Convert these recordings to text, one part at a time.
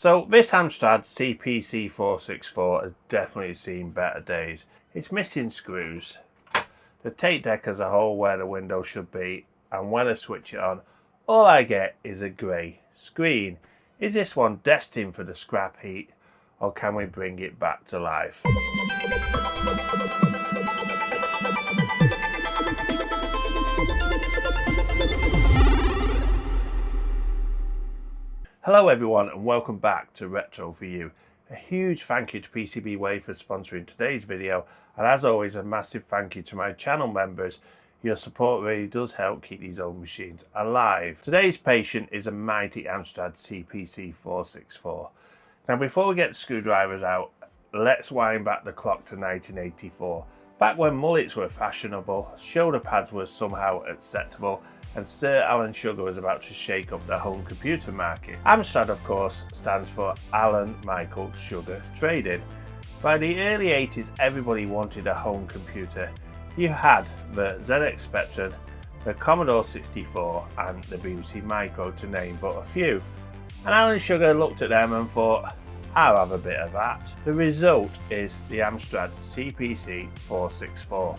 So this Amstrad CPC 464 has definitely seen better days. It's missing screws, the tape deck as a whole where the window should be, and when I switch it on, all I get is a grey screen. Is this one destined for the scrap heap, or can we bring it back to life? Hello everyone and welcome back to Retro for You. A huge thank you to PCBWay for sponsoring today's video, and as always a massive thank you to my channel members. Your support really does help keep these old machines alive. Today's patient is a mighty Amstrad CPC 464. Now before we get the screwdrivers out, let's wind back the clock to 1984. Back when mullets were fashionable, shoulder pads were somehow acceptable, and Sir Alan Sugar was about to shake up the home computer market. Amstrad, of course, stands for Alan Michael Sugar Trading. By the early 80s, everybody wanted a home computer. You had the ZX Spectrum, the Commodore 64 and the BBC Micro, to name but a few. And Alan Sugar looked at them and thought, I'll have a bit of that. The result is the Amstrad CPC 464.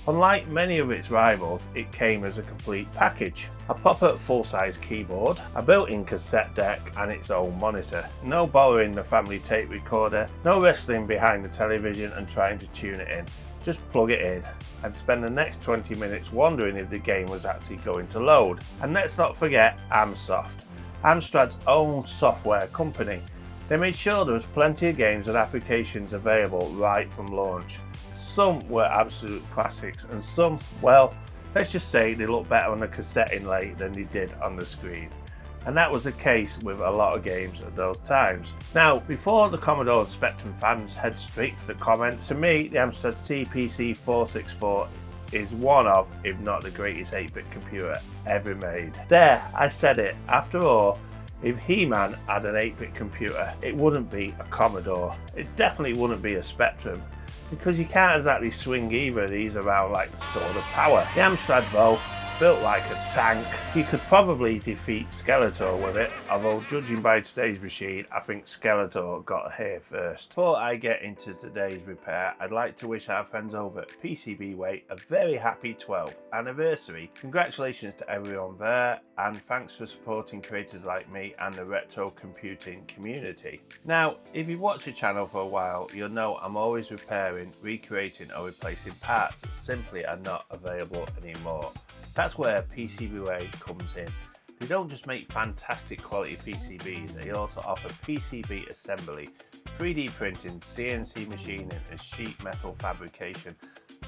Unlike many of its rivals, it came as a complete package. A proper full-size keyboard, a built-in cassette deck and its own monitor. No borrowing the family tape recorder, no wrestling behind the television and trying to tune it in. Just plug it in and spend the next 20 minutes wondering if the game was actually going to load. And let's not forget Amsoft, Amstrad's own software company. They made sure there was plenty of games and applications available right from launch. Some were absolute classics and some, well, let's just say they look better on the cassette inlay than they did on the screen. And that was the case with a lot of games at those times. Now, before the Commodore and Spectrum fans head straight for the comments, to me the Amstrad CPC 464 is one of, if not the greatest 8-bit computer ever made. There, I said it. After all, if He-Man had an 8-bit computer, it wouldn't be a Commodore. It definitely wouldn't be a Spectrum, because you can't exactly swing either of these around like the sword of power. The Amstrad though, built like a tank. You could probably defeat Skeletor with it, although judging by today's machine, I think Skeletor got here first. Before I get into today's repair, I'd like to wish our friends over at PCBWay a very happy 12th anniversary. Congratulations to everyone there, and thanks for supporting creators like me and the retro computing community. Now, if you've watched the channel for a while, you'll know I'm always repairing, recreating or replacing parts that simply are not available anymore. That's where PCBWay comes in. They don't just make fantastic quality PCBs, they also offer PCB assembly, 3D printing, CNC machining and sheet metal fabrication.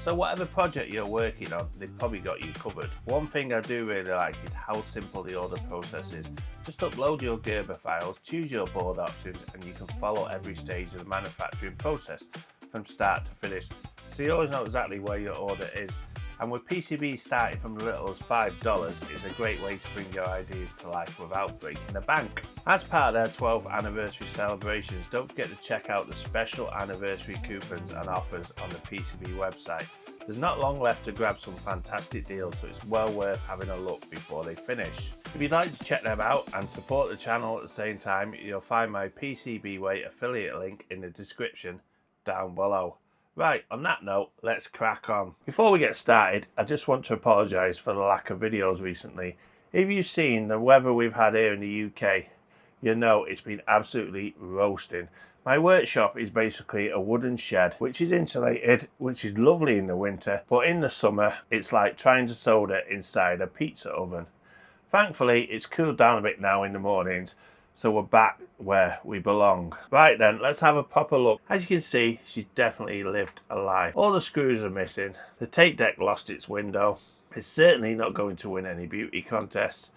So whatever project you're working on, they've probably got you covered. One thing I do really like is how simple the order process is. Just upload your Gerber files, choose your board options and you can follow every stage of the manufacturing process from start to finish. So you always know exactly where your order is. And with PCBs starting from as little as $5, it's a great way to bring your ideas to life without breaking the bank. As part of their 12th anniversary celebrations, don't forget to check out the special anniversary coupons and offers on the PCB website. There's not long left to grab some fantastic deals, so it's well worth having a look before they finish. If you'd like to check them out and support the channel at the same time, you'll find my PCBWay affiliate link in the description down below. Right, on that note, let's crack on. Before we get started, I just want to apologise for the lack of videos recently. If you've seen the weather we've had here in the UK, you know it's been absolutely roasting. My workshop is basically a wooden shed, which is insulated, which is lovely in the winter, but in the summer, it's like trying to solder inside a pizza oven. Thankfully, it's cooled down a bit now in the mornings, so we're back where we belong. Right then, let's have a proper look. As you can see, she's definitely lived a life. All the screws are missing. The tape deck lost its window. It's certainly not going to win any beauty contests,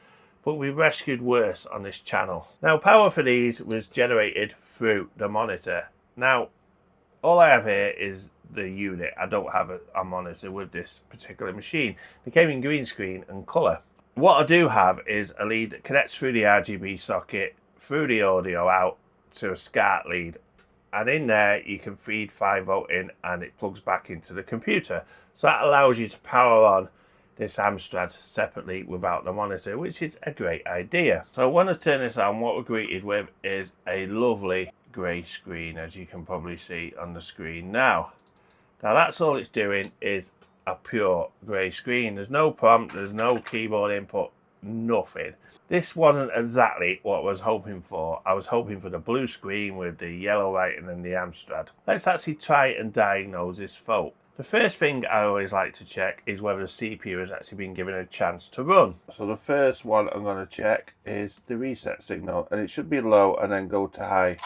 but we've rescued worse on this channel. Now, power for these was generated through the monitor. Now, all I have here is the unit. I don't have a monitor with this particular machine. They came in green screen and colour. What I do have is a lead that connects through the RGB socket, through the audio out to a SCART lead, and in there you can feed 5V in and it plugs back into the computer. So that allows you to power on this Amstrad separately without the monitor, which is a great idea. So when I turn this on, what we're greeted with is a lovely grey screen, as you can probably see on the screen now. Now that's all it's doing, is a pure grey screen. There's no prompt, there's no keyboard input, nothing. This wasn't exactly what I was hoping for. I was hoping for the blue screen with the yellow writing and the Amstrad. Let's actually try and diagnose this fault. The first thing I always like to check is whether the CPU has actually been given a chance to run. So the first one I'm going to check is the reset signal, and it should be low and then go to high,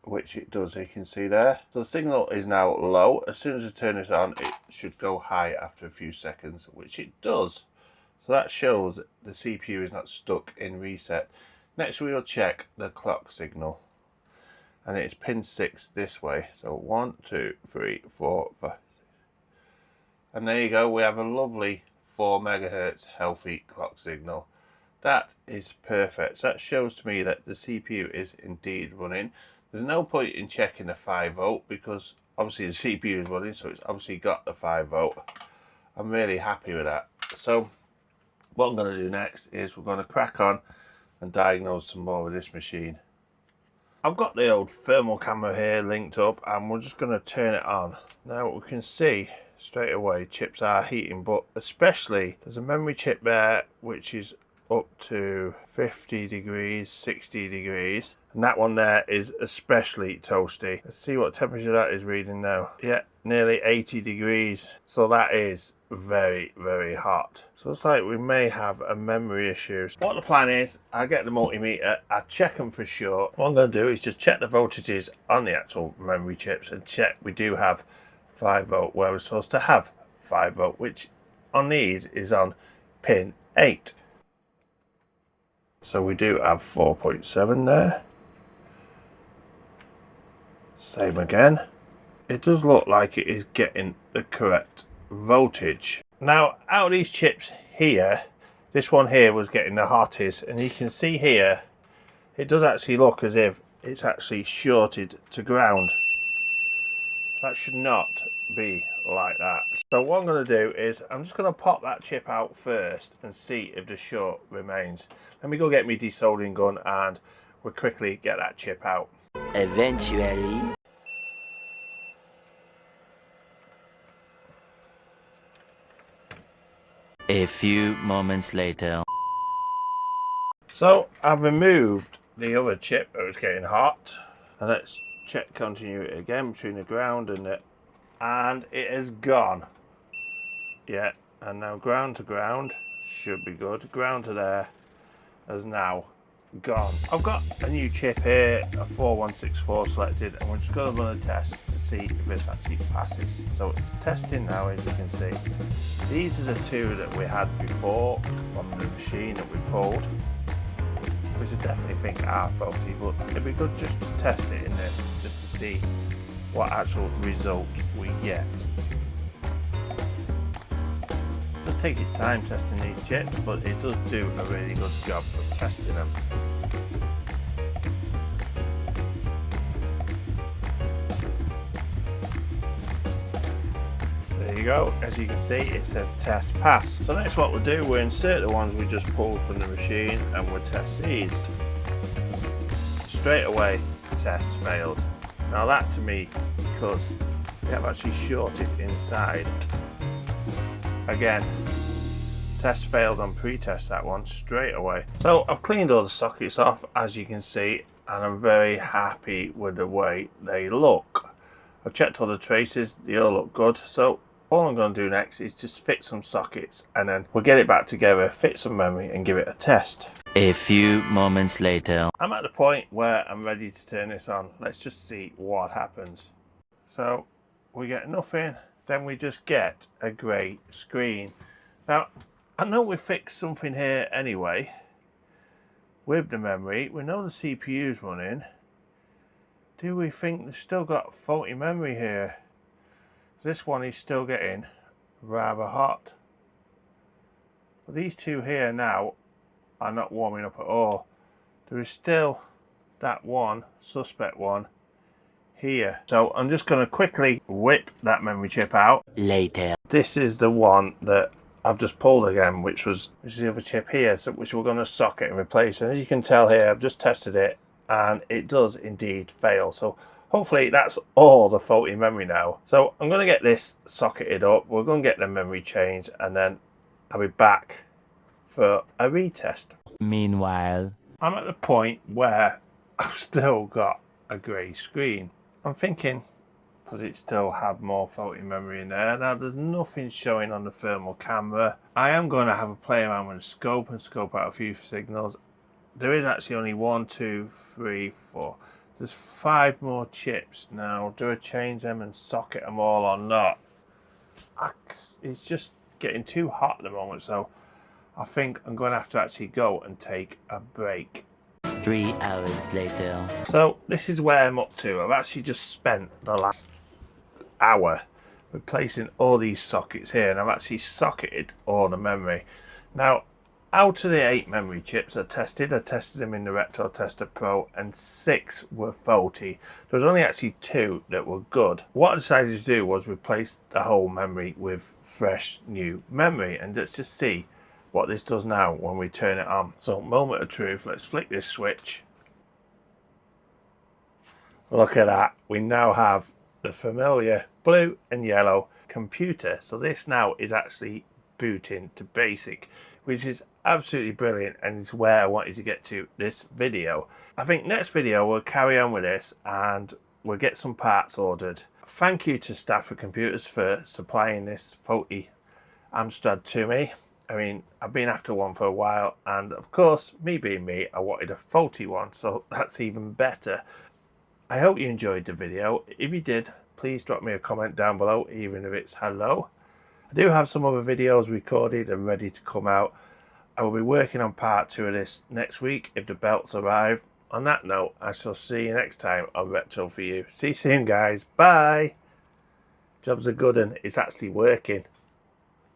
which it does, you can see there. So the signal is now low. As soon as I turn this on, it should go high after a few seconds, which it does. So that shows that the CPU is not stuck in reset. Next we will check the clock signal, and it's pin 6 this way. So 1, 2, 3, 4, 5. And there you go, we have a lovely 4 megahertz healthy clock signal. That is perfect. So that shows to me that the CPU is indeed running. There's no point in checking the 5 volt because obviously the CPU is running, so it's obviously got the 5 volt. I'm really happy with that. So what I'm going to do next is we're going to crack on and diagnose some more with this machine. I've got the old thermal camera here linked up, and we're just going to turn it on. Now we can see straight away chips are heating, but especially there's a memory chip there which is up to 50 degrees, 60 degrees, and that one there is especially toasty. Let's see what temperature that is reading now. Yeah, nearly 80 degrees. So that is very, very hot. So it's like we may have a memory issue. What the plan is, I get the multimeter, I check them for sure. What I'm going to do is just check the voltages on the actual memory chips and check we do have 5 volt where we're supposed to have 5 volt, which on these is on pin 8. So we do have 4.7 there. Same again. It does look like it is getting the correct voltage. Now out of these chips here, this one here was getting the hottest, and you can see here it does actually look as if it's actually shorted to ground. That should not be like that. So what I'm going to do is I'm just going to pop that chip out first and see if the short remains. Let me go get my desoldering gun and we'll quickly get that chip out. Eventually. A few moments later. So I've removed the other chip that was getting hot, and let's check continuity again between the ground and it is gone. Yeah, and now ground to ground should be good. Ground to there has now gone. I've got a new chip here, a 4164 selected, and we're just going to run a test to see if this actually passes. So it's testing now, as you can see. These are the two that we had before from the machine that we pulled, which I definitely think are faulty, but it'd be good just to test it in this, just to see what actual result we get. It does take its time testing these chips, but it does do a really good job of testing them. There you go, as you can see it says test pass. So next what we'll do, we'll insert the ones we just pulled from the machine and we'll test these. Straight away test failed. Now that to me, because they have actually shorted inside. Again, test failed on pre-test, that one straight away. So I've cleaned all the sockets off, as you can see, and I'm very happy with the way they look. I've checked all the traces, they all look good. So all I'm going to do next is just fit some sockets, and then we'll get it back together, fit some memory and give it a test. A few moments later. I'm at the point where I'm ready to turn this on. Let's just see what happens. So we get nothing, then we just get a grey screen. Now I know we fixed something here anyway with the memory. We know the CPU's running. Do we think they've still got faulty memory here? This one is still getting rather hot. But these two here now are not warming up at all. There is still that one suspect one here. So I'm just going to quickly whip that memory chip out. Later. This is the one that I've just pulled again, which is the other chip here, so which we're going to socket and replace. And as you can tell here, I've just tested it and it does indeed fail. So hopefully that's all the faulty memory now. So I'm going to get this socketed up, we're going to get the memory changed, and then I'll be back for a retest. Meanwhile, I'm at the point where I've still got a grey screen. I'm thinking, does it still have more faulty memory in there? Now there's nothing showing on the thermal camera. I am going to have a play around with the scope and scope out a few signals. There is actually only 1, 2, 3, 4. There's 5 more chips. Now, do I change them and socket them all or not? It's just getting too hot at the moment, so I think I'm going to have to actually go and take a break. 3 hours later. So this is where I'm up to. I've actually just spent the last hour replacing all these sockets here, and I've actually socketed all the memory. Now, out of the 8 memory chips I tested them in the Retro Tester Pro, and 6 were faulty. There was only actually 2 that were good. What I decided to do was replace the whole memory with fresh new memory, and let's just see what this does now when we turn it on. So, moment of truth, let's flick this switch. Look at that, we now have the familiar blue and yellow computer. So this now is actually booting to basic, which is absolutely brilliant, and is where I wanted to get to this video. I think next video we'll carry on with this and we'll get some parts ordered. Thank you to Stafford Computers for supplying this faulty Amstrad to me. I mean, I've been after one for a while, and of course, me being me, I wanted a faulty one, so that's even better. I hope you enjoyed the video. If you did, please drop me a comment down below, even if it's hello. I do have some other videos recorded and ready to come out. I will be working on part 2 of this next week if the belts arrive. On that note, I shall see you next time on Retro for You. See you soon, guys. Bye. Job's a good one. It's actually working.